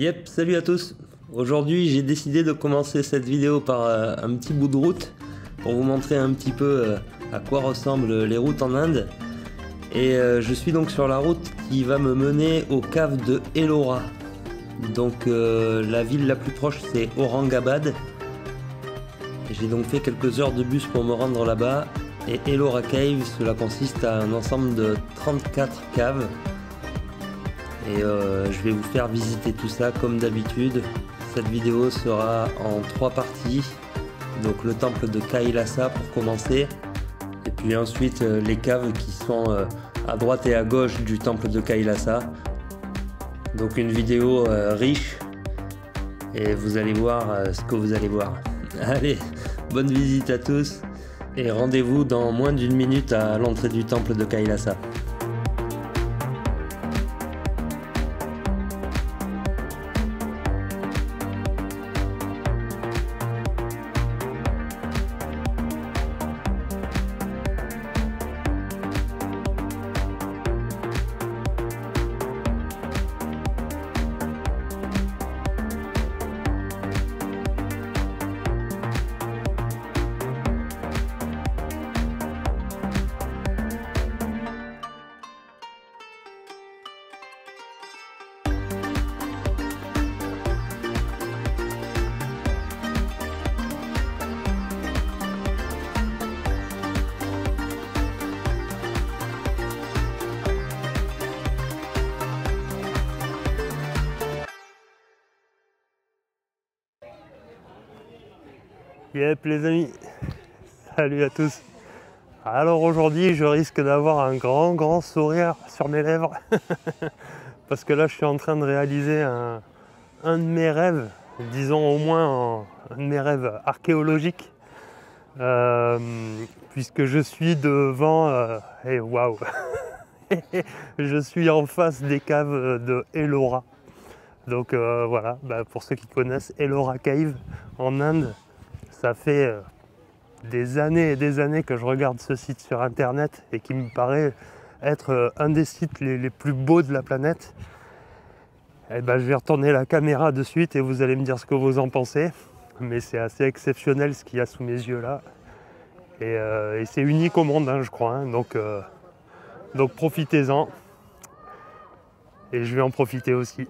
Yep, salut à tous. Aujourd'hui j'ai décidé de commencer cette vidéo par un petit bout de route pour vous montrer un petit peu à quoi ressemblent les routes en Inde. Et je suis donc sur la route qui va me mener aux caves de Ellora. Donc la ville la plus proche c'est Aurangabad. J'ai donc fait quelques heures de bus pour me rendre là-bas. Et Ellora Cave, cela consiste à un ensemble de 34 caves. Et je vais vous faire visiter tout ça comme d'habitude. Cette vidéo sera en 3 parties. Donc le temple de Kailasa pour commencer. Et puis ensuite les caves qui sont à droite et à gauche du temple de Kailasa. Donc une vidéo riche. Et vous allez voir ce que vous allez voir. Allez, bonne visite à tous. Et rendez-vous dans moins d'1 minute à l'entrée du temple de Kailasa. Yep les amis, salut à tous. Alors aujourd'hui je risque d'avoir un grand sourire sur mes lèvres parce que là je suis en train de réaliser un de mes rêves, disons au moins un de mes rêves archéologiques, puisque je suis devant, et waouh, je suis en face des caves de Ellora. Donc voilà, pour ceux qui connaissent Ellora Cave en Inde. Ça fait des années et des années que je regarde ce site sur internet et qui me paraît être un des sites les plus beaux de la planète. Et je vais retourner la caméra de suite et vous allez me dire ce que vous en pensez. Mais c'est assez exceptionnel ce qu'il y a sous mes yeux là. Et c'est unique au monde, hein, je crois. Hein. Donc profitez-en. Et je vais en profiter aussi.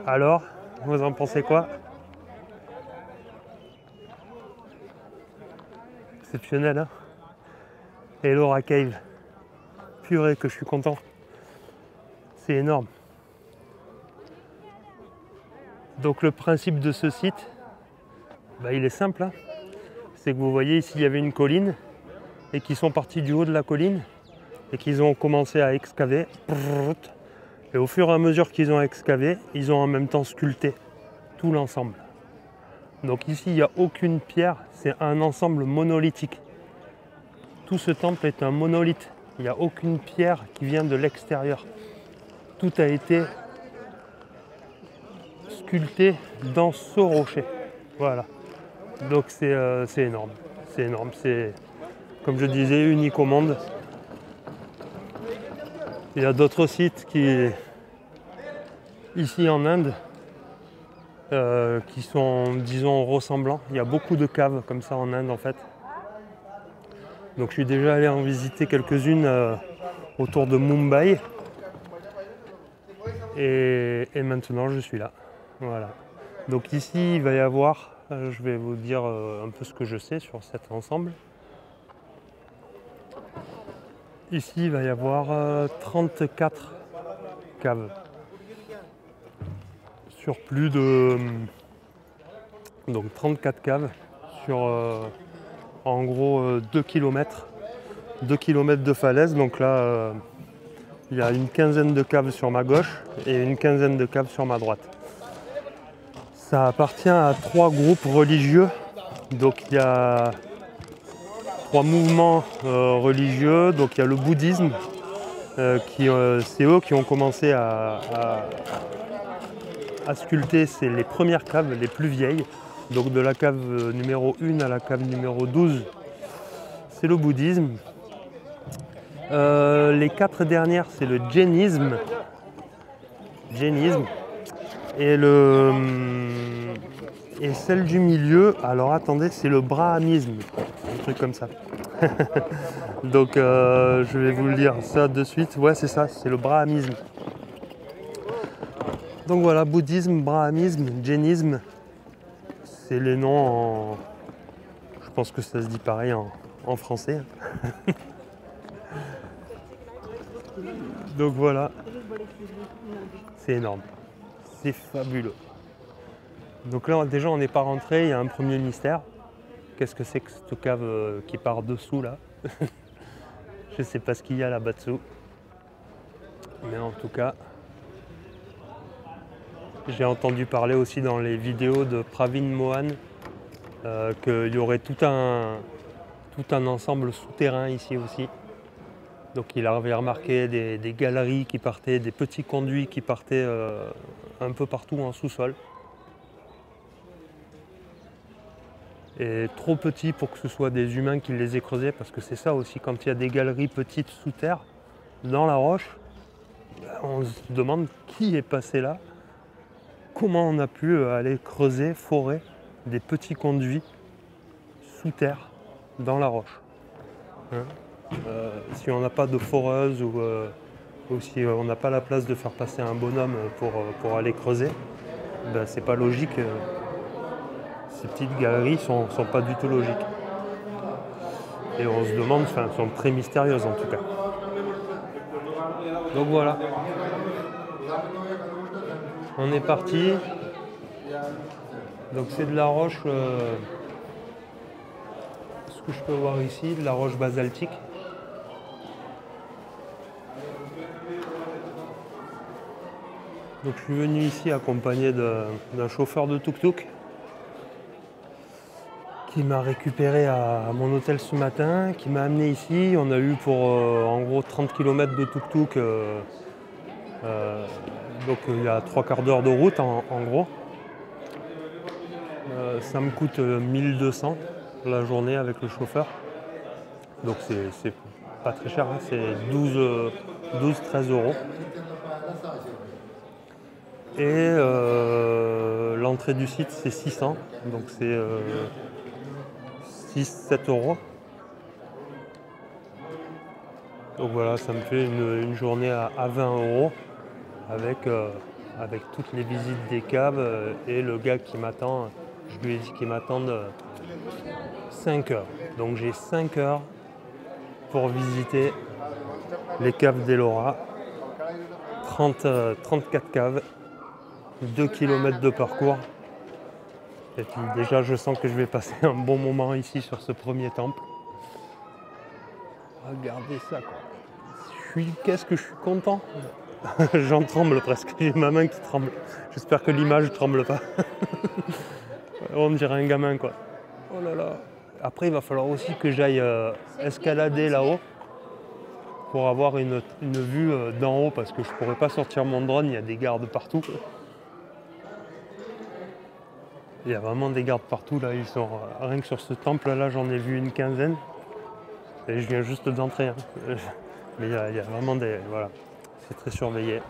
Alors, vous en pensez quoi? Exceptionnel, hein? Ellora Cave. Purée que je suis content. C'est énorme. Donc le principe de ce site, il est simple, hein. C'est que vous voyez ici il y avait une colline et qu'ils sont partis du haut de la colline et qu'ils ont commencé à excaver. Et au fur et à mesure qu'ils ont excavé, ils ont en même temps sculpté tout l'ensemble. Donc ici il n'y a aucune pierre, c'est un ensemble monolithique. Tout ce temple est un monolithe, il n'y a aucune pierre qui vient de l'extérieur. Tout a été sculpté dans ce rocher. Voilà. Donc c'est énorme, c'est comme je disais unique au monde. Il y a d'autres sites ici en Inde qui sont disons ressemblants. Il y a beaucoup de caves comme ça en Inde en fait. Donc je suis déjà allé en visiter quelques-unes autour de Mumbai et maintenant je suis là. Voilà. Donc ici il va y avoir, je vais vous dire un peu ce que je sais sur cet ensemble. Ici il va y avoir 34 caves sur plus de 34 caves sur en gros 2 km de falaise. Donc là il y a une quinzaine de caves sur ma gauche et une quinzaine de caves sur ma droite. Ça appartient à 3 groupes religieux, donc il y a 3 mouvements religieux. Donc il y a le bouddhisme, c'est eux qui ont commencé à à sculpter, c'est les premières caves, les plus vieilles. Donc de la cave numéro 1 à la cave numéro 12, c'est le bouddhisme. Les 4 dernières, c'est le jainisme. Et celle du milieu, alors attendez, c'est le brahmanisme, un truc comme ça. Donc je vais vous le dire ça de suite. Ouais, c'est ça, c'est le brahmanisme. Donc voilà, bouddhisme, brahmanisme, jainisme, c'est les noms en... Je pense que ça se dit pareil en français. Donc voilà, c'est énorme, c'est fabuleux. Donc là déjà on n'est pas rentré, il y a un premier mystère. Qu'est-ce que c'est que cette cave qui part dessous là? Je sais pas ce qu'il y a là-bas dessous. Mais en tout cas, j'ai entendu parler aussi dans les vidéos de Pravin Mohan qu'il y aurait tout un ensemble souterrain ici aussi. Donc il avait remarqué des galeries qui partaient, des petits conduits qui partaient un peu partout en sous-sol. Et trop petits pour que ce soit des humains qui les aient creusés, parce que c'est ça aussi, quand il y a des galeries petites sous terre, dans la roche, on se demande qui est passé là, comment on a pu aller creuser, forer des petits conduits sous terre, dans la roche. Hein, si on n'a pas de foreuse ou si on n'a pas la place de faire passer un bonhomme pour aller creuser, ben c'est pas logique. Ces petites galeries sont pas du tout logiques. Et on se demande, enfin, elles sont très mystérieuses en tout cas. Donc voilà. On est parti. Donc c'est de la roche, ce que je peux voir ici, de la roche basaltique. Donc je suis venu ici accompagné d'un chauffeur de tuk-tuk qui m'a récupéré à mon hôtel ce matin, qui m'a amené ici. On a eu pour en gros 30 km de tuk-tuk, donc il y a 3/4 d'heure de route en gros. Ça me coûte 1200 la journée avec le chauffeur. Donc c'est pas très cher, hein, c'est 12-13 euros. Et l'entrée du site c'est 600, donc c'est 6-7 euros. Donc voilà, ça me fait une journée à 20 euros avec toutes les visites des caves et le gars qui m'attend, je lui ai dit qu'il m'attende 5 heures. Donc j'ai 5 heures pour visiter les caves d'Ellora. 34 caves, 2 km de parcours. Et puis déjà je sens que je vais passer un bon moment ici sur ce premier temple. Regardez ça quoi. Qu'est-ce que je suis content. J'en tremble presque, j'ai ma main qui tremble. J'espère que l'image ne tremble pas. On dirait un gamin quoi. Oh là là. Après il va falloir aussi que j'aille escalader là-haut pour avoir une vue d'en haut parce que je ne pourrais pas sortir mon drone, il y a des gardes partout. Il y a vraiment des gardes partout là, ils sont rien que sur ce temple là, j'en ai vu une quinzaine. Et je viens juste d'entrer. Hein. Mais il y a vraiment des. Voilà. C'est très surveillé.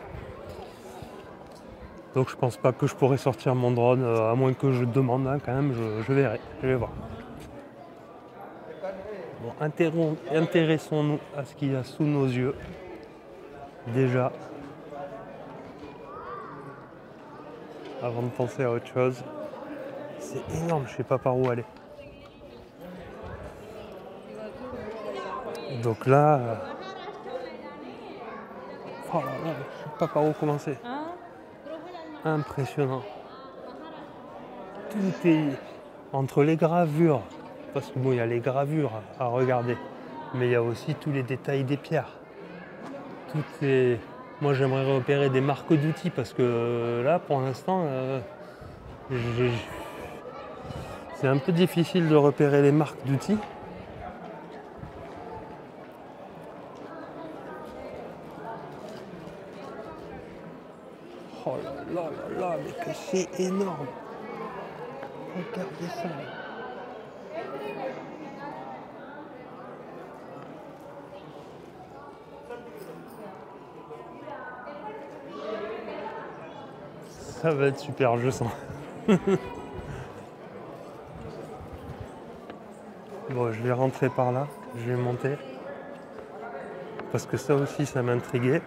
Donc je pense pas que je pourrais sortir mon drone, à moins que je demande hein, quand même, je verrai, je vais voir. Bon, intéressons-nous à ce qu'il y a sous nos yeux. Déjà. Avant de penser à autre chose. C'est énorme, je sais pas par où aller. Donc là. Oh là là, je sais pas par où commencer. Impressionnant. Tout est entre les gravures, parce que bon, il y a les gravures à regarder, mais il y a aussi tous les détails des pierres. Tout est... Moi, j'aimerais repérer des marques d'outils parce que là, pour l'instant, c'est un peu difficile de repérer les marques d'outils. Oh là là. là là là, mais que c'est énorme. Regardez ça. Ça va être super, je sens. Bon, je vais rentrer par là, je vais monter. Parce que ça aussi, ça m'intriguait.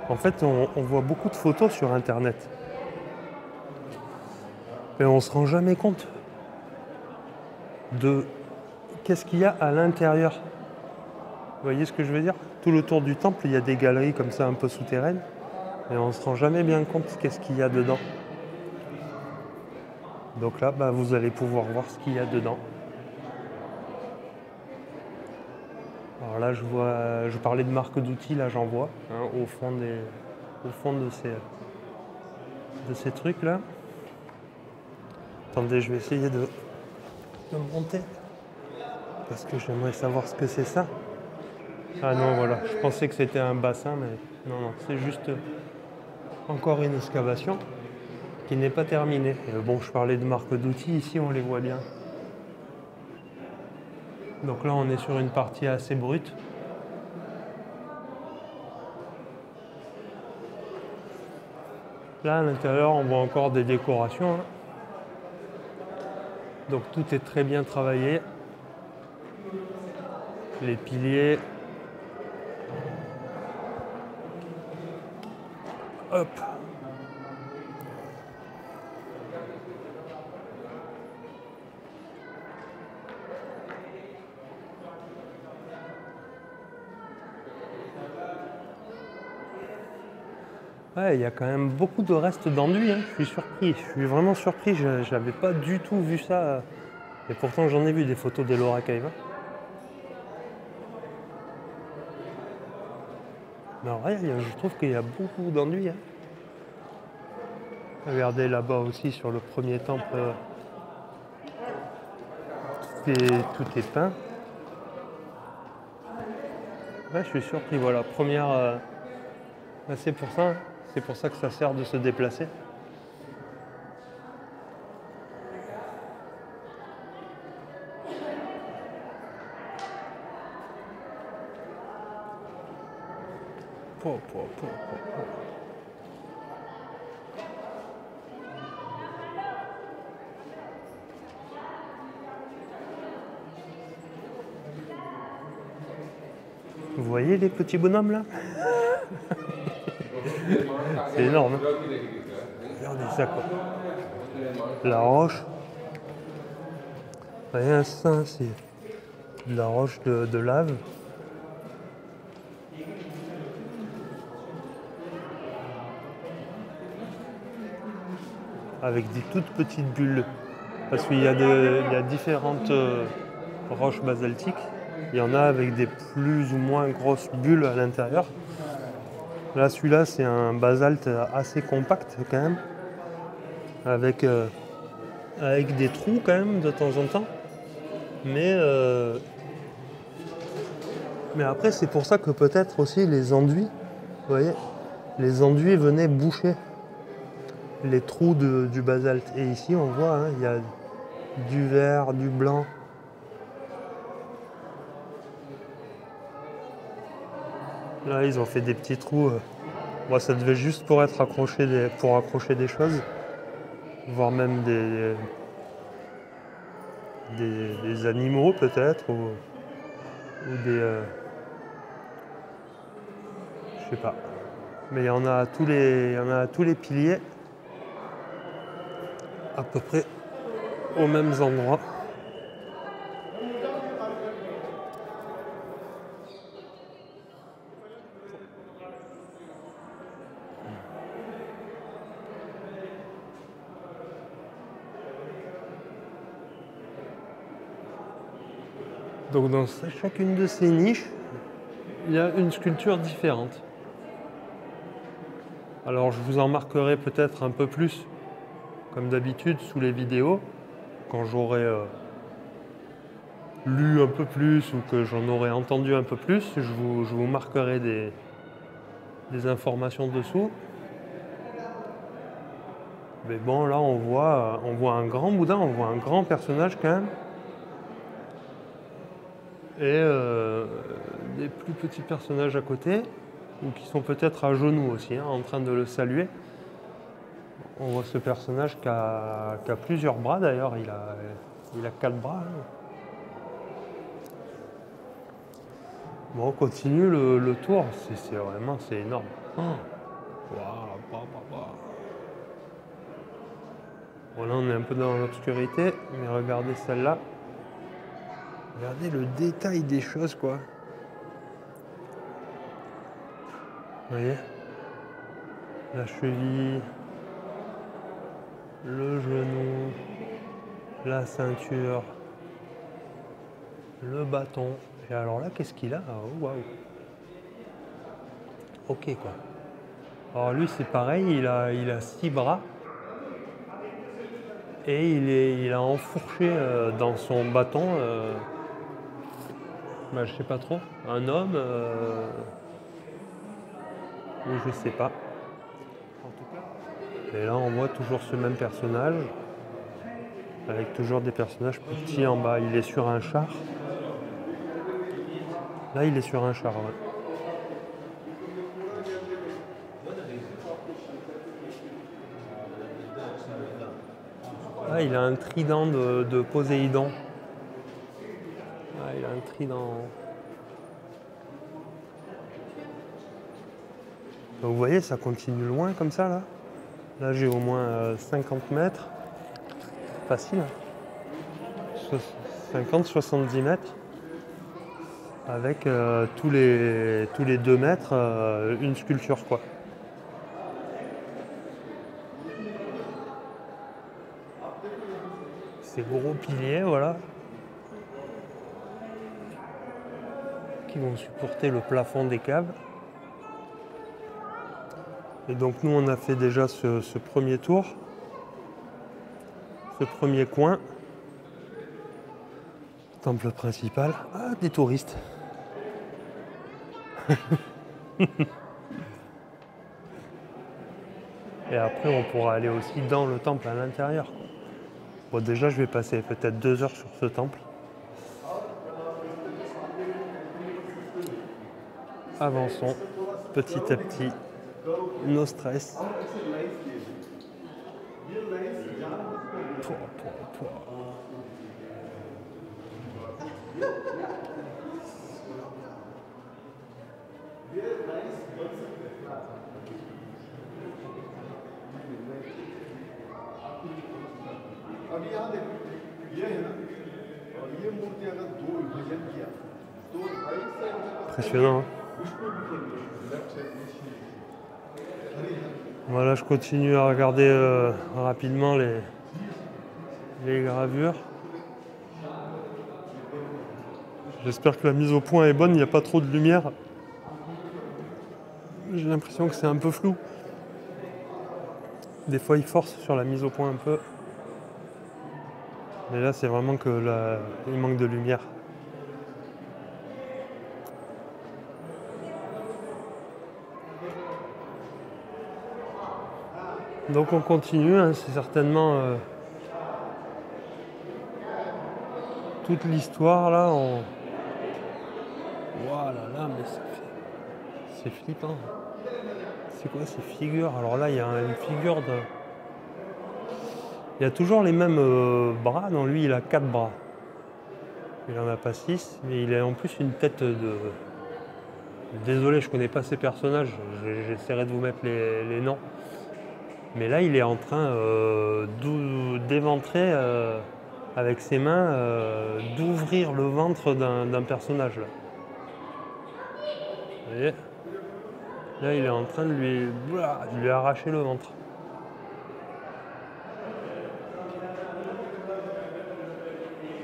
En fait, on voit beaucoup de photos sur Internet. Mais on ne se rend jamais compte de qu'est-ce qu'il y a à l'intérieur. Vous voyez ce que je veux dire? Tout le tour du temple, il y a des galeries comme ça un peu souterraines. Et on ne se rend jamais bien compte qu'est-ce qu'il y a dedans. Donc là, bah, vous allez pouvoir voir ce qu'il y a dedans. Alors là, je parlais de marque d'outils, là j'en vois, hein, au fond de ces trucs-là. Attendez, je vais essayer de monter, parce que j'aimerais savoir ce que c'est ça. Ah non, voilà, je pensais que c'était un bassin, mais non, c'est juste encore une excavation qui n'est pas terminée. Et bon, je parlais de marque d'outils, ici on les voit bien. Donc là, on est sur une partie assez brute. Là, à l'intérieur, on voit encore des décorations. Hein. Donc tout est très bien travaillé. Les piliers. Hop. Ouais, il y a quand même beaucoup de restes d'enduit, hein. Je suis surpris, je suis vraiment surpris, je n'avais pas du tout vu ça. Et pourtant j'en ai vu des photos d'Ellora Cave. Mais en vrai, je trouve qu'il y a beaucoup d'enduit. Hein. Regardez là-bas aussi sur le premier temple, tout est peint. Ouais, je suis surpris, voilà, première... c'est pour ça que ça sert de se déplacer. Vous voyez les petits bonhommes là? C'est énorme. Hein. Regardez ça quoi. La roche. Vous voyez ça, c'est de la roche de lave. Avec des toutes petites bulles. Parce qu'il y a différentes roches basaltiques. Il y en a avec des plus ou moins grosses bulles à l'intérieur. Là, celui-là, c'est un basalte assez compact quand même. Avec des trous quand même de temps en temps. Mais après, c'est pour ça que peut-être aussi les enduits, vous voyez, les enduits venaient boucher les trous du basalte. Et ici, on voit, hein, il y a du vert, du blanc. Là, ils ont fait des petits trous. Moi, ça devait juste pour être accroché pour accrocher des choses, voire même des animaux peut-être, ou des... je sais pas. Mais il y en a à tous les piliers, à peu près aux mêmes endroits. Donc dans chacune de ces niches, il y a une sculpture différente. Alors je vous en marquerai peut-être un peu plus, comme d'habitude, sous les vidéos, quand j'aurai lu un peu plus ou que j'en aurai entendu un peu plus, je vous marquerai des informations dessous. Mais bon, là, on voit un grand Bouddha, on voit un grand personnage quand même. Et des plus petits personnages à côté, ou qui sont peut-être à genoux aussi, hein, en train de le saluer. On voit ce personnage qui a plusieurs bras d'ailleurs, il a 4 bras. Hein. Bon, on continue le tour, c'est énorme. Oh. Wow. Bon, là on est un peu dans l'obscurité, mais regardez celle-là. Regardez le détail des choses, quoi. Vous voyez? La cheville, le genou, la ceinture, le bâton. Et alors là, qu'est-ce qu'il a? Oh, waouh! Ok, quoi. Alors lui, c'est pareil, il a 6 bras. Et il a enfourché dans son bâton, je sais pas trop, un homme, ou je sais pas. Et là, on voit toujours ce même personnage, avec toujours des personnages plus petits en bas. Il est sur un char. Là, il est sur un char, ouais. Ah, il a un trident de Poséidon. Ah, il a un trident. Donc, vous voyez, ça continue loin comme ça, là. Là, j'ai au moins 50 mètres. Facile. 50-70 mètres. Avec tous les 2 mètres, une sculpture, quoi. Ces gros piliers, voilà, qui vont supporter le plafond des caves. Et donc nous, on a fait déjà ce premier tour, ce premier coin. Temple principal. Ah, des touristes. Et après, on pourra aller aussi dans le temple à l'intérieur. Bon, déjà, je vais passer peut-être 2 heures sur ce temple. Avançons petit à petit, no stress. Impressionnant. Hein. Voilà, je continue à regarder rapidement les gravures. J'espère que la mise au point est bonne, il n'y a pas trop de lumière. J'ai l'impression que c'est un peu flou. Des fois, il force sur la mise au point un peu. Mais là, c'est vraiment que il manque de lumière. Donc on continue, hein, c'est certainement toute l'histoire là. Voilà, là, mais c'est flippant. C'est quoi ces figures? Alors là, il y a une figure de... Il y a toujours les mêmes bras. Non, lui, il a 4 bras. Il en a pas 6, mais il a en plus une tête de... Désolé, je connais pas ces personnages. J'essaierai de vous mettre les noms. Mais là, il est en train d'éventrer avec ses mains, d'ouvrir le ventre d'un personnage. Là. Vous voyez? Là, il est en train de lui arracher le ventre.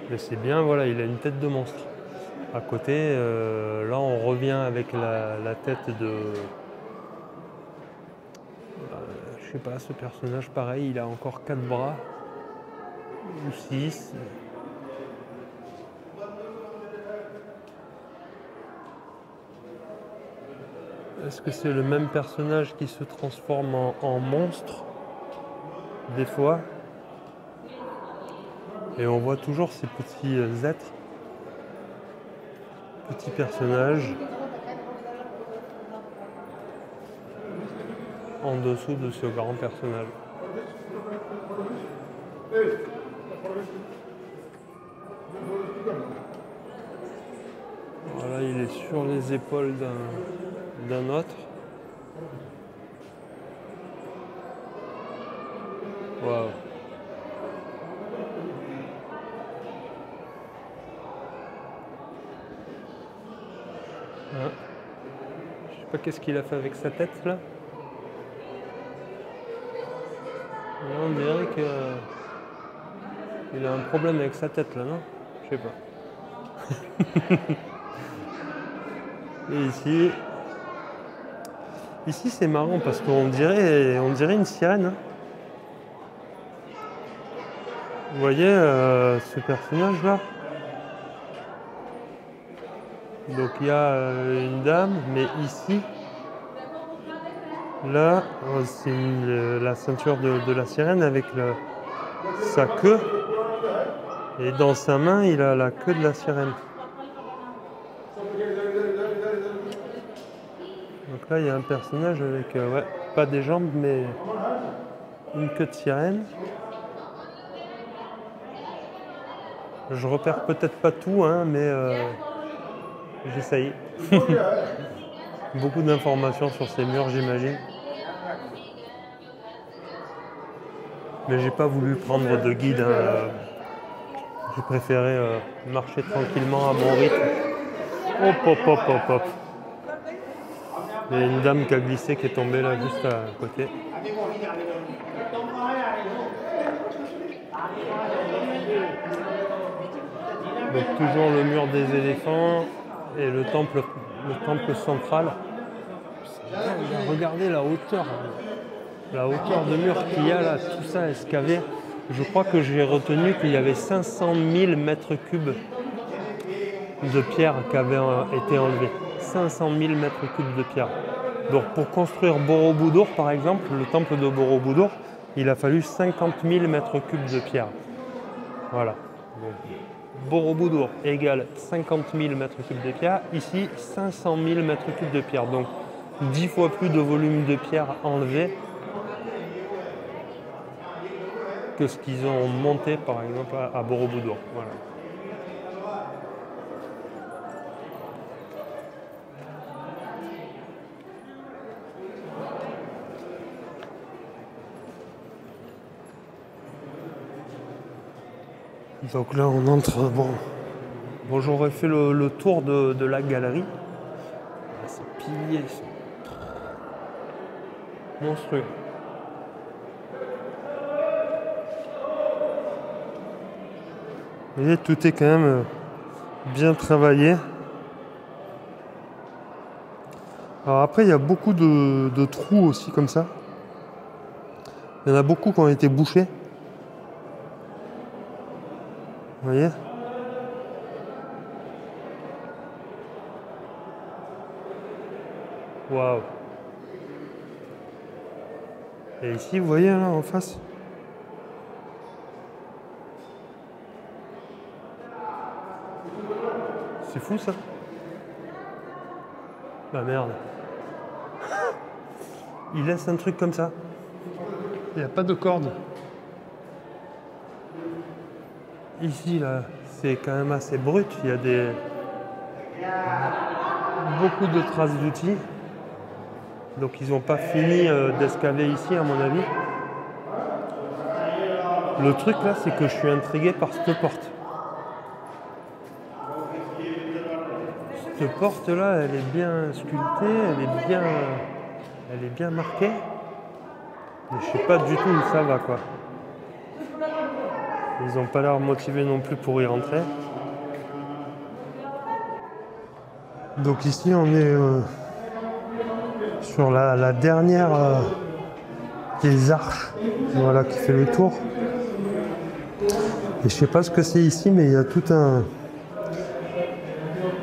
Mais c'est bien, voilà, il a une tête de monstre. À côté, là, on revient avec la tête de... je sais pas, ce personnage, pareil, il a encore 4 bras. Ou 6. Est-ce que c'est le même personnage qui se transforme en monstre? des fois. Et on voit toujours ces petits êtres, petits personnages en dessous de ce grand personnage. Voilà, il est sur les épaules d'un autre. Waouh. Hein. Je sais pas qu'est-ce qu'il a fait avec sa tête là. Là, on dirait qu'il a un problème avec sa tête là, non? Je sais pas. Et ici c'est marrant parce qu'on dirait une sirène. Hein. Vous voyez ce personnage là? Donc il y a une dame, mais ici, là, c'est la ceinture de la sirène avec sa queue. Et dans sa main, il a la queue de la sirène. Donc là, il y a un personnage avec, ouais, pas des jambes, mais une queue de sirène. Je repère peut-être pas tout, hein, mais j'essaye. Beaucoup d'informations sur ces murs, j'imagine. Mais j'ai pas voulu prendre de guide. Hein. J'ai préféré marcher tranquillement à mon rythme. Hop, hop, hop, hop, hop. Il y a une dame qui a glissé, qui est tombée là juste à côté. Donc toujours le mur des éléphants et le temple central. Regardez la hauteur de mur qu'il y a là, tout ça excavé. Je crois que j'ai retenu qu'il y avait 500 000 mètres cubes de pierre qui avaient été enlevés. 500 000 mètres cubes de pierre. Donc pour construire Borobudur, par exemple, le temple de Borobudur, il a fallu 50 000 mètres cubes de pierre. Voilà. Donc, Borobudur égale 50 000 mètres cubes de pierre. Ici, 500 000 mètres cubes de pierre. Donc 10 fois plus de volume de pierre enlevé que ce qu'ils ont monté par exemple à Borobudur. Voilà. Donc là on entre, bon j'aurais fait le tour de la galerie. Ces piliers sont monstrueux. Vous voyez, tout est quand même bien travaillé. Alors après, il y a beaucoup de trous aussi comme ça. Il y en a beaucoup qui ont été bouchés. Vous voyez? Waouh! Et ici, vous voyez là en face? C'est fou ça. Bah merde. Il laisse un truc comme ça. Il n'y a pas de corde. Ici là, c'est quand même assez brut. Il y a beaucoup de traces d'outils. Donc ils n'ont pas fini d'excaver ici à mon avis. Le truc là, c'est que je suis intrigué par cette porte. Cette porte là, elle est bien sculptée, elle est bien marquée. Mais je sais pas du tout où ça va quoi. Ils n'ont pas l'air motivés non plus pour y rentrer. Donc ici on est sur la dernière des arches, voilà, qui fait le tour. Et je sais pas ce que c'est ici, mais il y a tout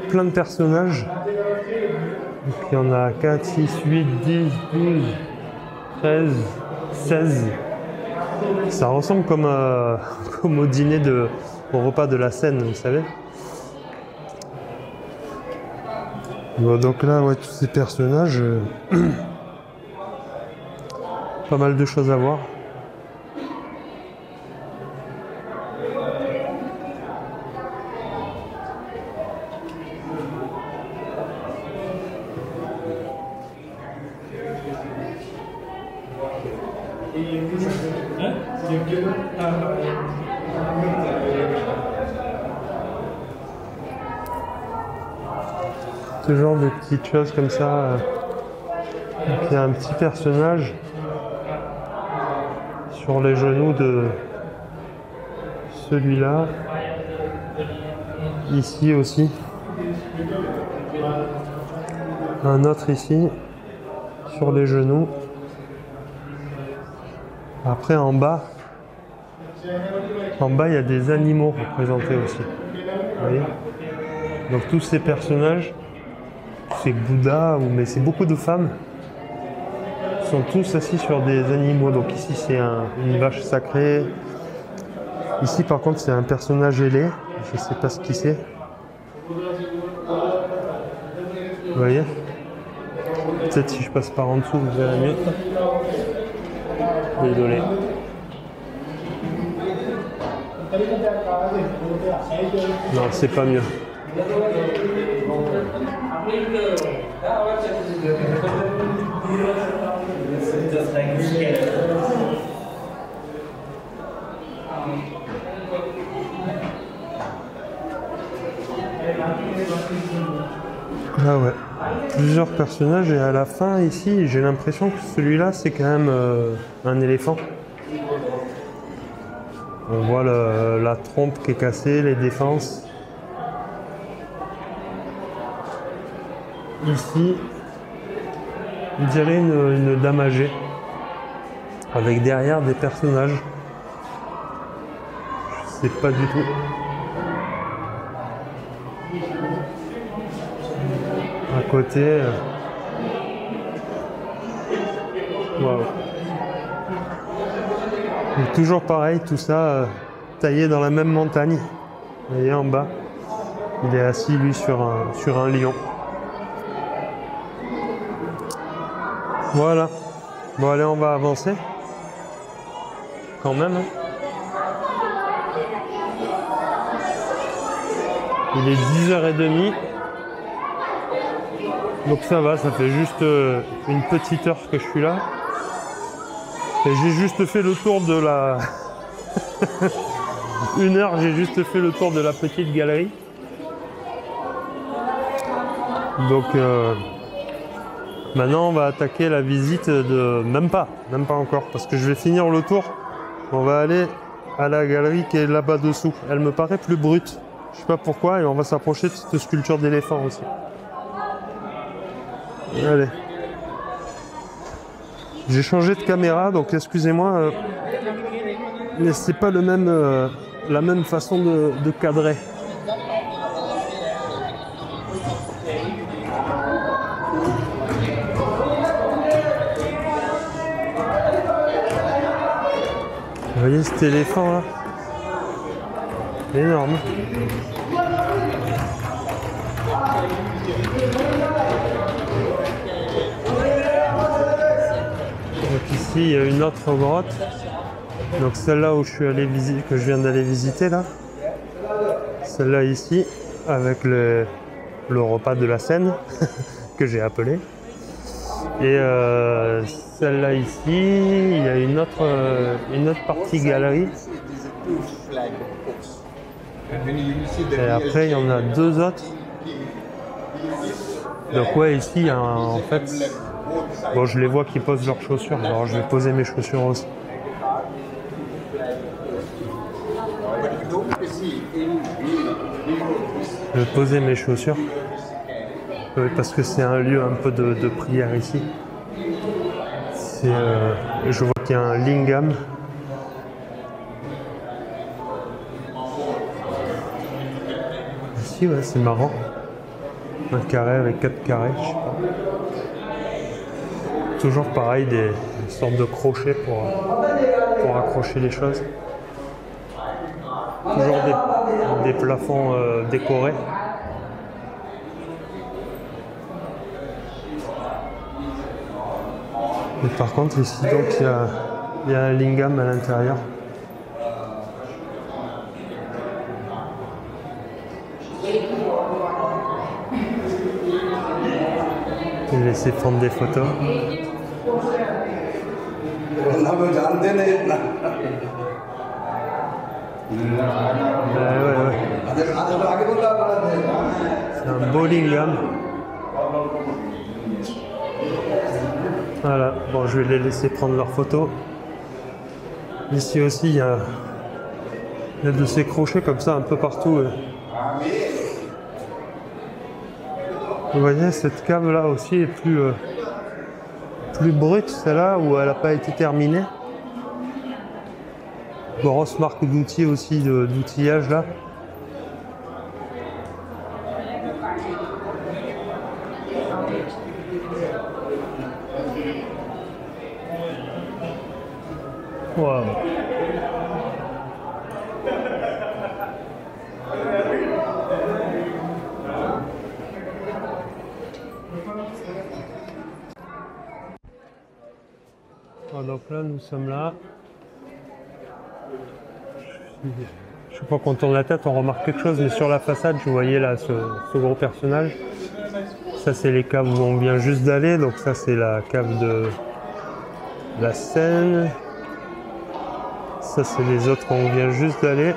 plein de personnages. Donc il y en a 4, 6, 8, 10, 12, 13, 16. Ça ressemble comme, comme au dîner au repas de la Seine, vous savez. Bon, donc là, ouais, tous ces personnages, pas mal de choses à voir. Ce genre de petites choses comme ça. Il y a un petit personnage sur les genoux de celui-là. Ici aussi. Un autre ici, sur les genoux. Après en bas, il y a des animaux représentés aussi. Vous voyez ? Donc tous ces personnages, c'est Bouddha, mais c'est beaucoup de femmes, sont tous assis sur des animaux. Donc ici c'est une vache sacrée. Ici par contre c'est un personnage ailé, je ne sais pas ce qui c'est. Vous voyez ? Peut-être si je passe par en dessous, vous verrez mieux. Désolé. Non, c'est pas mieux. Ah ouais, plusieurs personnages et à la fin ici j'ai l'impression que celui-là c'est quand même un éléphant. On voit la trompe qui est cassée, les défenses. Ici, on dirait une dame âgée avec derrière des personnages. Je sais pas du tout. À côté, waouh. Et toujours pareil, tout ça taillé dans la même montagne. Vous voyez en bas, il est assis lui sur un lion. Voilà. Bon allez, on va avancer. Quand même. Il est 10h30. Donc ça va, ça fait juste une petite heure que je suis là. Et j'ai juste fait le tour de la... Une heure, j'ai juste fait le tour de la petite galerie. Donc maintenant on va attaquer la visite de... Même pas encore, parce que je vais finir le tour. On va aller à la galerie qui est là-bas dessous. Elle me paraît plus brute. Je sais pas pourquoi, et on va s'approcher de cette sculpture d'éléphant aussi. Allez. J'ai changé de caméra, donc excusez-moi, mais c'est pas la même façon de cadrer. Vous voyez cet éléphant là? Énorme. Donc ici il y a une autre grotte. Donc celle-là où je suis allé visiter, que je viens d'aller visiter là. Celle-là ici, avec le repas de la Seine que j'ai appelé. Et celle-là ici, il y a une autre partie galerie. Et après il y en a deux autres. Donc ouais, ici il y a en fait, bon je les vois qui posent leurs chaussures, alors je vais poser mes chaussures aussi. Je vais poser mes chaussures parce que c'est un lieu un peu de prière ici. Je vois qu'il y a un lingam. Ici ouais, c'est marrant. Un carré avec 4 carrés, je sais pas. toujours pareil, des sortes de crochets pour accrocher les choses. Toujours des plafonds décorés. Et par contre ici donc il y a un lingam à l'intérieur. Je vais laisser prendre des photos. Ouais. C'est un beau lingam. Voilà, bon, je vais les laisser prendre leurs photos. Ici aussi, il y a de ces crochets comme ça un peu partout. Vous voyez, cette cave là aussi est plus brute, celle-là, où elle n'a pas été terminée. Grosse marque d'outils aussi, d'outillage là. Wow. Donc là, nous sommes là. Je sais pas, quand on tourne la tête, on remarque quelque chose, mais sur la façade, je voyais là ce gros personnage. Ça, c'est les caves où on vient juste d'aller. Donc ça, c'est la cave de la Seine. Ça, c'est les autres où on vient juste d'aller.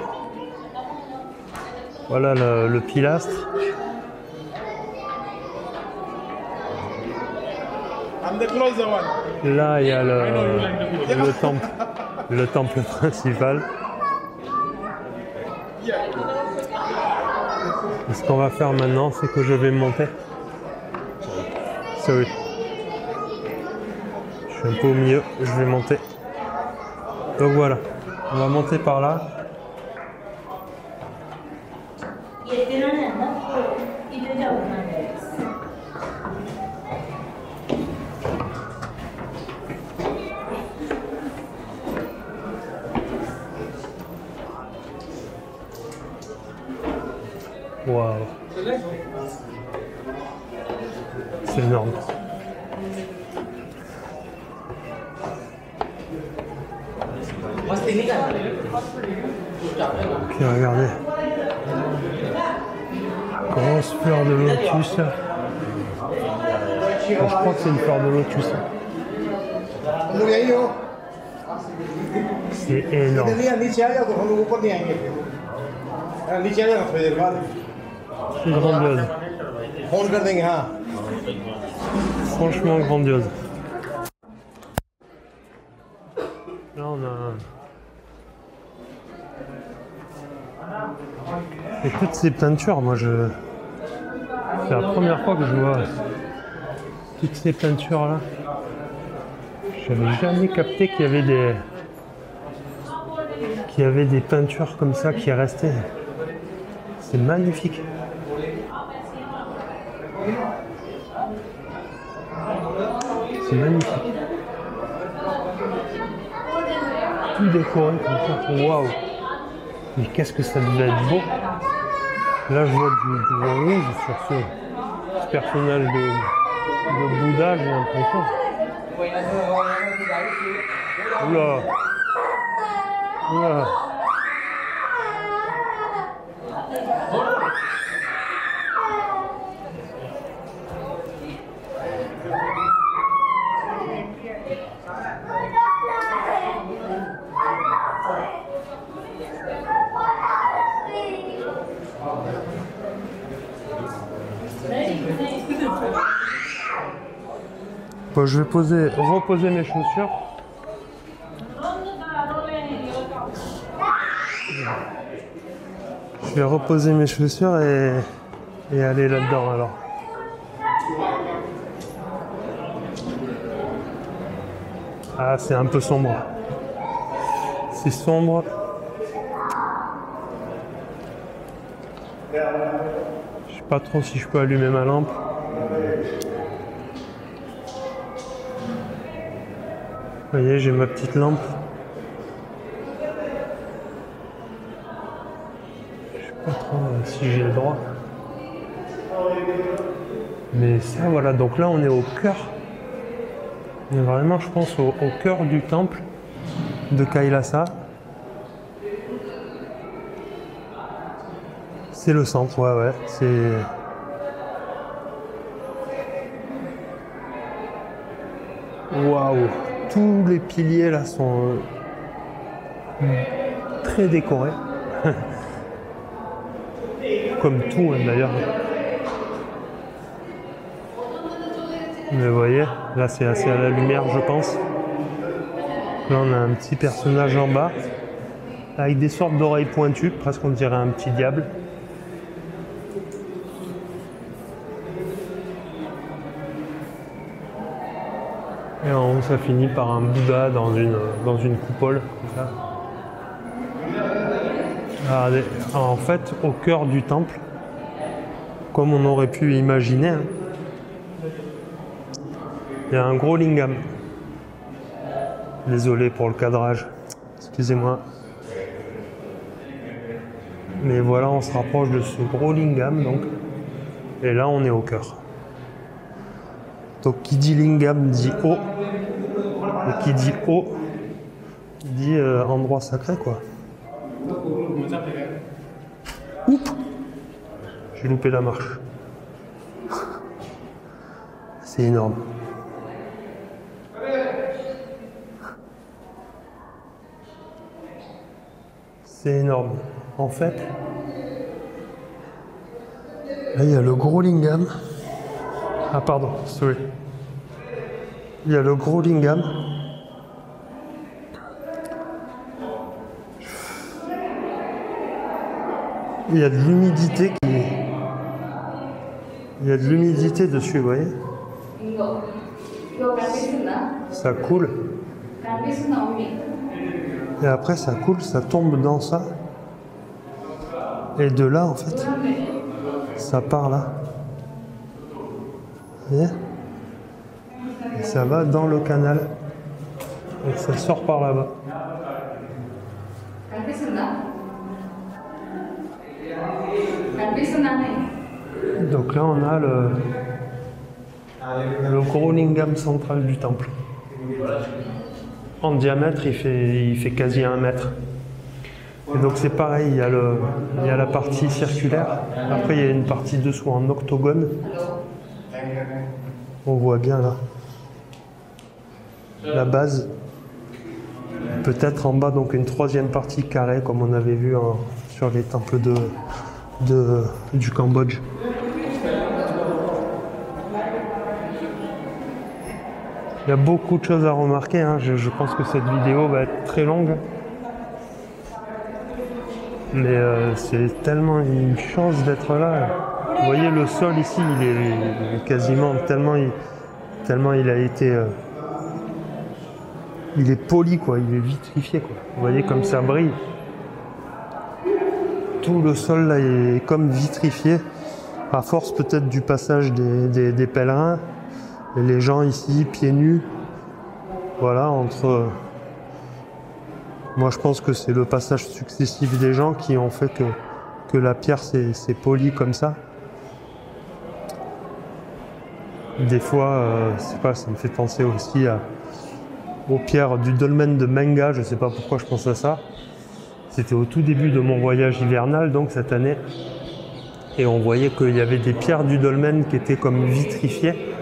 Voilà le pilastre. Là, il y a le temple principal. Et ce qu'on va faire maintenant, c'est que je vais monter. Sorry. Je suis un peu au milieu, je vais monter. Donc voilà, on va monter par là. Waouh, c'est énorme. Puis regardez, grosse fleur de lotus. Je crois que c'est une fleur de lotus. C'est énorme. C'est grandiose. Franchement grandiose. Là on a... Et toutes ces peintures, moi c'est la première fois que je vois toutes ces peintures là. J'avais jamais capté qu'il y avait des peintures comme ça qui restaient. C'est magnifique. C'est magnifique. Tout décoré comme ça. Waouh! Mais qu'est-ce que ça devait être beau! Là, je vois du rouge sur ce personnage de Bouddha, j'ai l'impression. Oula! Oula! Bon, je vais reposer mes chaussures. Je vais reposer mes chaussures et aller là-dedans alors. Ah, c'est un peu sombre. C'est sombre. Je sais pas trop si je peux allumer ma lampe. Vous voyez, j'ai ma petite lampe. Je sais pas trop si j'ai le droit. Mais ça, voilà. Donc là, on est au cœur. On est vraiment, je pense, au cœur du temple de Kailasa. C'est le centre, ouais. C'est... Waouh! Tous les piliers là sont très décorés. Comme tout hein, d'ailleurs. Mais vous voyez, là c'est assez à la lumière je pense. Là on a un petit personnage en bas, avec des sortes d'oreilles pointues, presque on dirait un petit diable. Et en haut, ça finit par un Bouddha dans une coupole, comme ça. Alors, en fait, au cœur du temple, comme on aurait pu imaginer, hein, il y a un gros lingam. Désolé pour le cadrage, excusez-moi. Mais voilà, on se rapproche de ce gros lingam, donc. Et là, on est au cœur. Donc, qui dit lingam dit eau. Et qui dit eau dit endroit sacré, quoi. Oups! J'ai loupé la marche. C'est énorme. C'est énorme. En fait, là, il y a le gros lingam. Ah, pardon, sorry. Il y a le gros lingam. Il y a de l'humidité qui... Il y a de l'humidité dessus, vous voyez? Ça coule. Et après, ça coule, ça tombe dans ça. Et de là, en fait, ça part là. Vous voyez? Et ça va dans le canal. Et ça sort par là-bas. Donc là, on a le gros lingam central du temple. En diamètre, il fait quasi 1 mètre. Et donc c'est pareil, il y a la partie circulaire. Après, il y a une partie dessous en octogone. On voit bien là. La base. Peut-être en bas, donc une troisième partie carrée, comme on avait vu sur les temples du Cambodge. Il y a beaucoup de choses à remarquer, hein. Je pense que cette vidéo va être très longue. Mais c'est tellement une chance d'être là. Vous voyez le sol ici, il est quasiment tellement il a été... il est poli quoi, il est vitrifié quoi. Vous voyez comme ça brille. Tout le sol là est comme vitrifié, à force peut-être du passage des pèlerins. Et les gens ici, pieds nus, voilà, entre... Moi je pense que c'est le passage successif des gens qui ont fait que la pierre s'est polie comme ça. Des fois, je sais pas, ça me fait penser aussi aux pierres du dolmen de Menga, je sais pas pourquoi je pense à ça. C'était au tout début de mon voyage hivernal, donc cette année. Et on voyait qu'il y avait des pierres du dolmen qui étaient comme vitrifiées.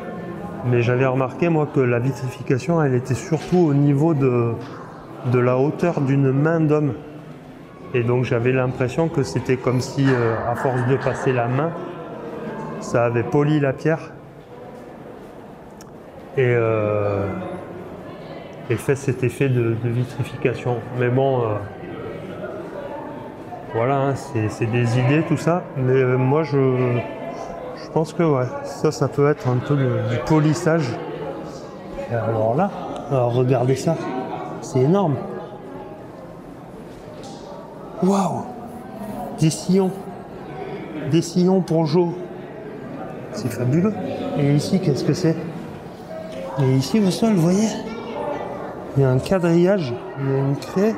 Mais j'avais remarqué, moi, que la vitrification, elle était surtout au niveau de la hauteur d'une main d'homme. Et donc, j'avais l'impression que c'était comme si, à force de passer la main, ça avait poli la pierre. Et fait cet effet de vitrification. Mais bon, voilà, hein, c'est des idées, tout ça. Mais moi, je pense que ouais, ça peut être un peu du polissage. Et alors là, regardez ça, c'est énorme. Waouh! Des sillons pour Joe. C'est fabuleux. Et ici, qu'est-ce que c'est? Et ici, au sol, vous voyez? Il y a un quadrillage, il y a une craie,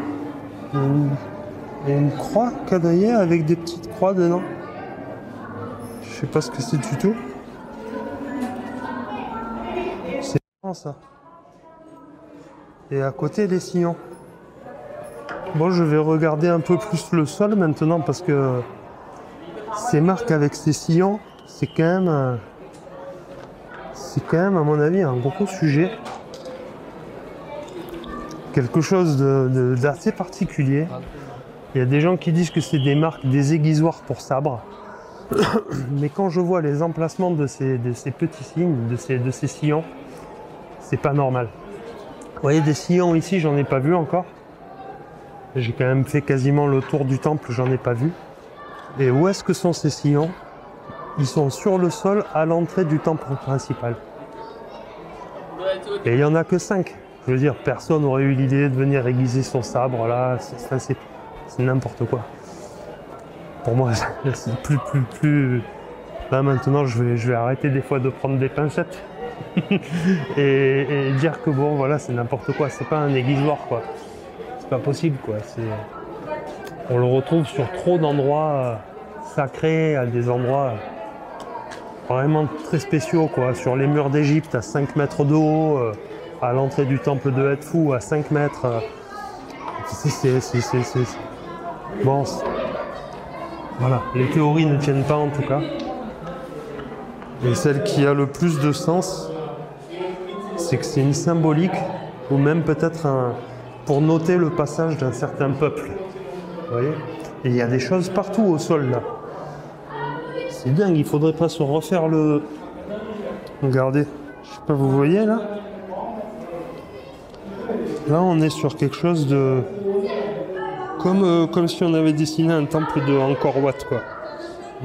il y a une croix quadrillée avec des petites croix dedans. Je sais pas ce que c'est du tout. C'est marrant ça. Et à côté les sillons. Bon, je vais regarder un peu plus le sol maintenant parce que ces marques avec ces sillons, c'est quand même à mon avis un gros sujet. Quelque chose d'assez particulier. Il y a des gens qui disent que c'est des marques, des aiguisoirs pour sabre. Mais quand je vois les emplacements de ces petits signes, de ces sillons, c'est pas normal. Vous voyez des sillons ici, j'en ai pas vu encore. J'ai quand même fait quasiment le tour du temple, j'en ai pas vu. Et où est-ce que sont ces sillons? Ils sont sur le sol à l'entrée du temple principal. Et il n'y en a que 5. Je veux dire, personne n'aurait eu l'idée de venir aiguiser son sabre là, c'est n'importe quoi. Pour moi, c'est plus... Là maintenant, je vais arrêter des fois de prendre des pincettes et dire que bon, voilà, c'est n'importe quoi. C'est pas un aiguisoir, quoi. C'est pas possible, quoi. On le retrouve sur trop d'endroits sacrés, à des endroits vraiment très spéciaux, quoi. Sur les murs d'Égypte, à 5 mètres de haut, à l'entrée du temple de Edfou, à 5 mètres. Bon, voilà, les théories ne tiennent pas en tout cas. Et celle qui a le plus de sens, c'est que c'est une symbolique, ou même peut-être pour noter le passage d'un certain peuple. Vous voyez? Et il y a des choses partout au sol là. C'est dingue, il faudrait pas se refaire le... Regardez, je sais pas, vous voyez là? Là on est sur quelque chose de... Comme si on avait dessiné un temple de Angkor Wat, quoi.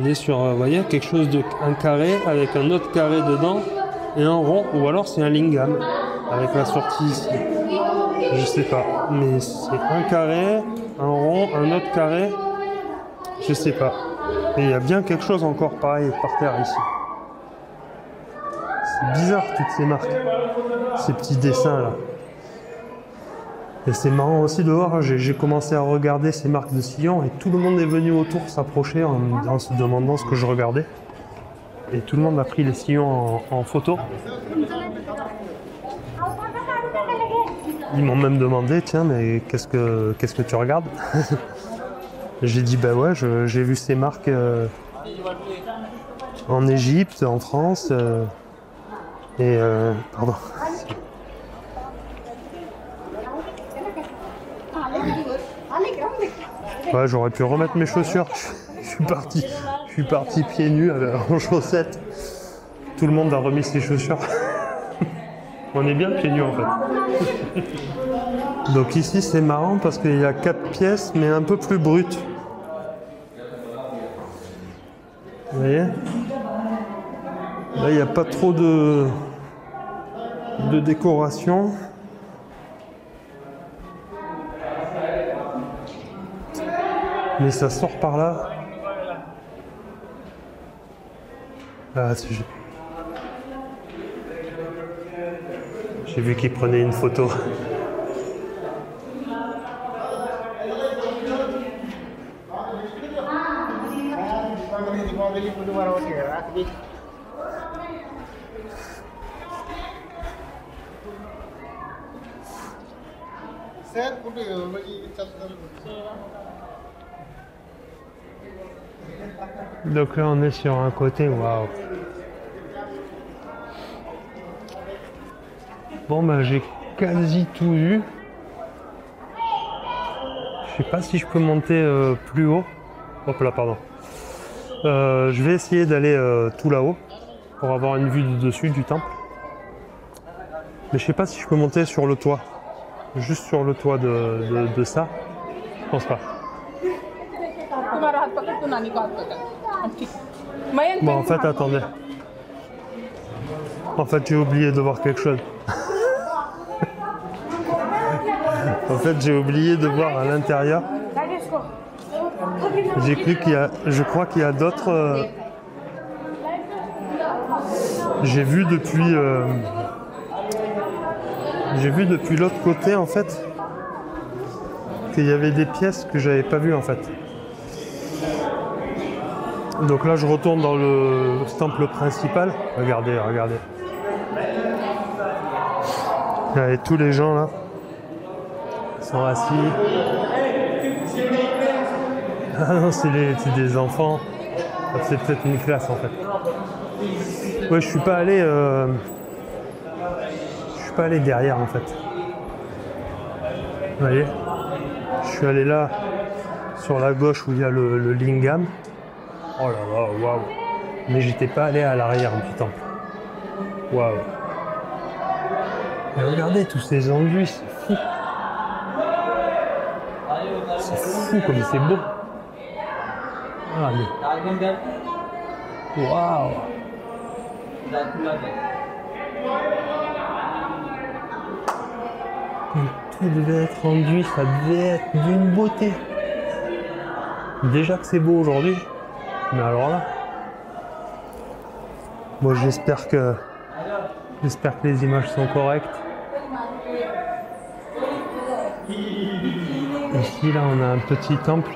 On est sur, vous voyez, quelque chose de... un carré avec un autre carré dedans et un rond, ou alors c'est un lingam avec la sortie ici. Je sais pas, mais c'est un carré, un rond, un autre carré, je sais pas. Et il y a bien quelque chose encore pareil par terre ici. C'est bizarre toutes ces marques, ces petits dessins là. Et c'est marrant aussi de voir, j'ai commencé à regarder ces marques de sillons et tout le monde est venu autour s'approcher en se demandant ce que je regardais. Et tout le monde a pris les sillons en photo. Ils m'ont même demandé, tiens, mais qu'est-ce que tu regardes? J'ai dit, bah ouais, j'ai vu ces marques en Égypte, en France, pardon. Ouais, j'aurais pu remettre mes chaussures. Je suis parti pieds nus en chaussettes. Tout le monde a remis ses chaussures. On est bien pieds nus en fait. Donc ici c'est marrant parce qu'il y a 4 pièces mais un peu plus brutes. Vous voyez? Là il n'y a pas trop de décoration. Mais ça sort par là. Ah, j'ai vu qu'il prenait une photo. Donc là on est sur un côté, waouh. Bon bah j'ai quasi tout vu. Je sais pas si je peux monter plus haut. Hop là, pardon. Je vais essayer d'aller tout là-haut pour avoir une vue du dessus du temple. Mais je sais pas si je peux monter sur le toit. Juste sur le toit de ça. Je pense pas. Bon, en fait, attendez. En fait, j'ai oublié de voir quelque chose. En fait, j'ai oublié de voir à l'intérieur. J'ai cru qu'il y a... Je crois qu'il y a d'autres... J'ai vu depuis... J'ai vu depuis l'autre côté en fait qu'il y avait des pièces que j'avais pas vues en fait. Donc là je retourne dans le temple principal. Regardez, regardez. Il y avait tous les gens là. Ils sont assis. Ah non, c'est des enfants. C'est peut-être une classe en fait. Ouais, je suis pas allé derrière en fait. Vous voyez, je suis allé là sur la gauche où il y a le lingam. Oh là là, waouh. Mais j'étais pas allé à l'arrière du temple. Waouh. Mais regardez tous ces enduits, c'est fou. C'est fou comme c'est beau. Regardez. Waouh. Tout devait être enduit, ça devait être d'une beauté. Déjà que c'est beau aujourd'hui, mais alors là, moi j'espère que les images sont correctes. Ici là on a un petit temple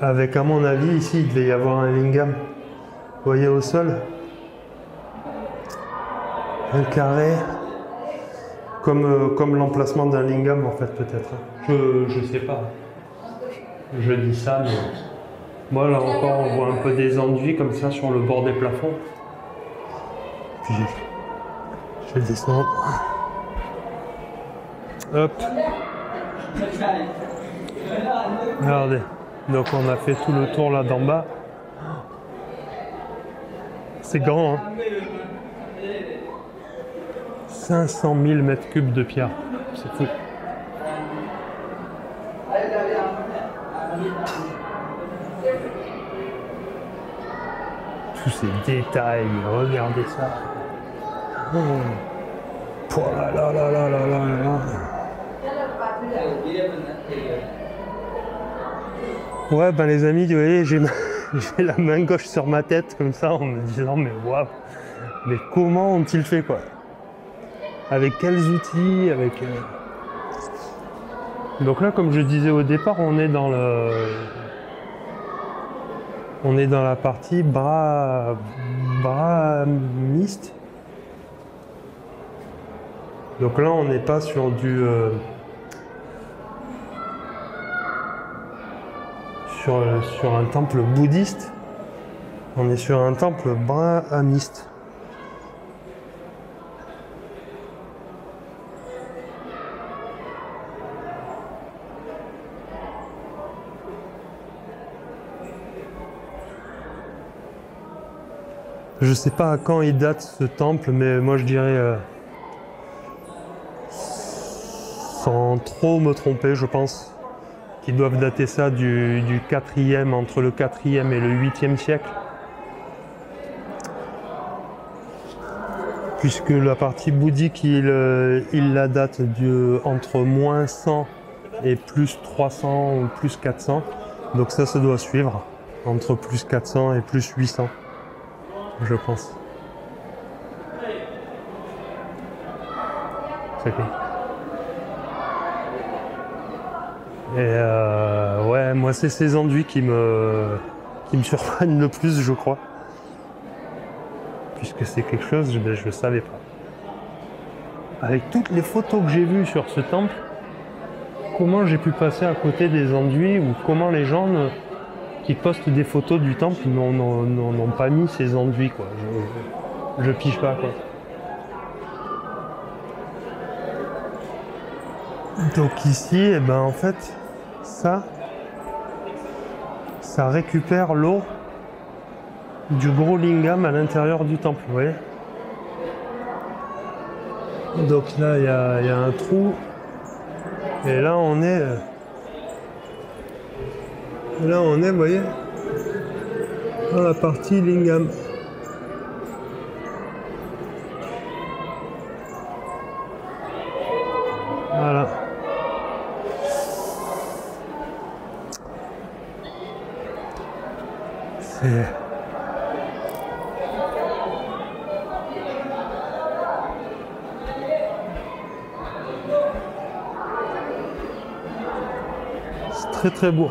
avec, à mon avis, ici il devait y avoir un lingam. Vous voyez au sol, un carré, comme l'emplacement d'un lingam en fait peut-être. Je sais pas. Je dis ça, mais moi là encore on voit un peu des enduits comme ça sur le bord des plafonds. Puis je vais descendre. Hop. Regardez. Donc on a fait tout le tour là d'en bas. C'est grand, hein. 500 000 mètres cubes de pierre. C'est fou. Tous ces détails, regardez ça. Oh là là là là là là là. Ouais, ben les amis, vous voyez, j'ai la main gauche sur ma tête comme ça en me disant mais waouh, mais comment ont-ils fait quoi? Avec quels outils, avec Donc là, comme je disais au départ, on est dans la partie brahmiste. Donc là, on n'est pas sur du sur un temple bouddhiste, on est sur un temple brahmiste. Je sais pas à quand il date ce temple, mais moi je dirais, sans trop me tromper, je pense qu'ils doivent dater ça du 4e, entre le 4e et le 8e siècle. Puisque la partie bouddhique, il la date entre moins 100 et plus 300 ou plus 400. Donc ça doit suivre, entre plus 400 et plus 800. Je pense. C'est cool. Et ouais, moi c'est ces enduits qui me surprennent le plus, je crois. Puisque c'est quelque chose, je ne savais pas. Avec toutes les photos que j'ai vues sur ce temple, comment j'ai pu passer à côté des enduits, ou comment les gens qui postent des photos du temple n'ont pas mis ces enduits, quoi. Je pige pas, quoi. Donc ici, eh ben, en fait, ça récupère l'eau du gros lingam à l'intérieur du temple, vous voyez. Donc là, il y a un trou, et là on est, vous voyez, dans la partie lingam. Voilà. très très beau.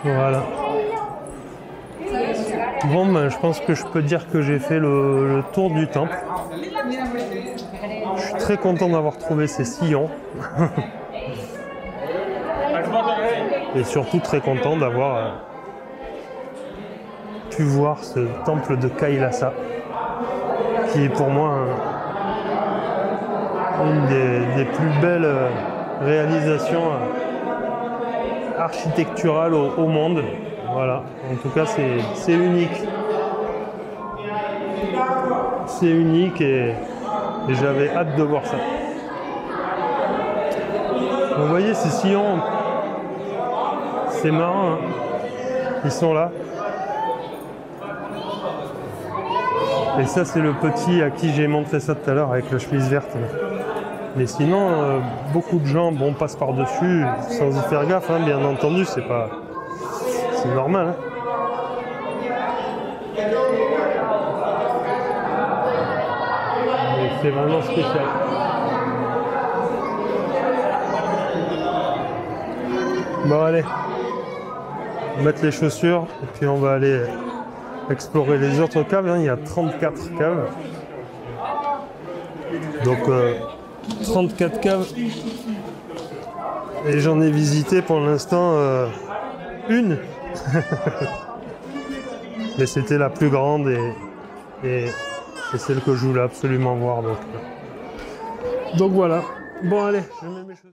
Voilà. Bon, ben, je pense que je peux dire que j'ai fait le tour du temple. Je suis très content d'avoir trouvé ces sillons. Et surtout très content d'avoir pu voir ce temple de Kailasa, qui est pour moi une des plus belles réalisations architecturales au monde. Voilà, en tout cas c'est unique. C'est unique et j'avais hâte de voir ça. Vous voyez ces sillons, c'est marrant, hein, ils sont là. Et ça c'est le petit à qui j'ai montré ça tout à l'heure avec la chemise verte. Mais sinon, beaucoup de gens passent par-dessus sans y faire gaffe, hein, bien entendu, c'est normal. Hein. Mais c'est vraiment spécial. Bon allez, on va mettre les chaussures et puis on va aller explorer les autres caves. Hein. Il y a 34 caves. Donc 34 caves. Et j'en ai visité pour l'instant une. Mais c'était la plus grande et celle que je voulais absolument voir. Donc voilà. Bon allez, je mets mes chaussures.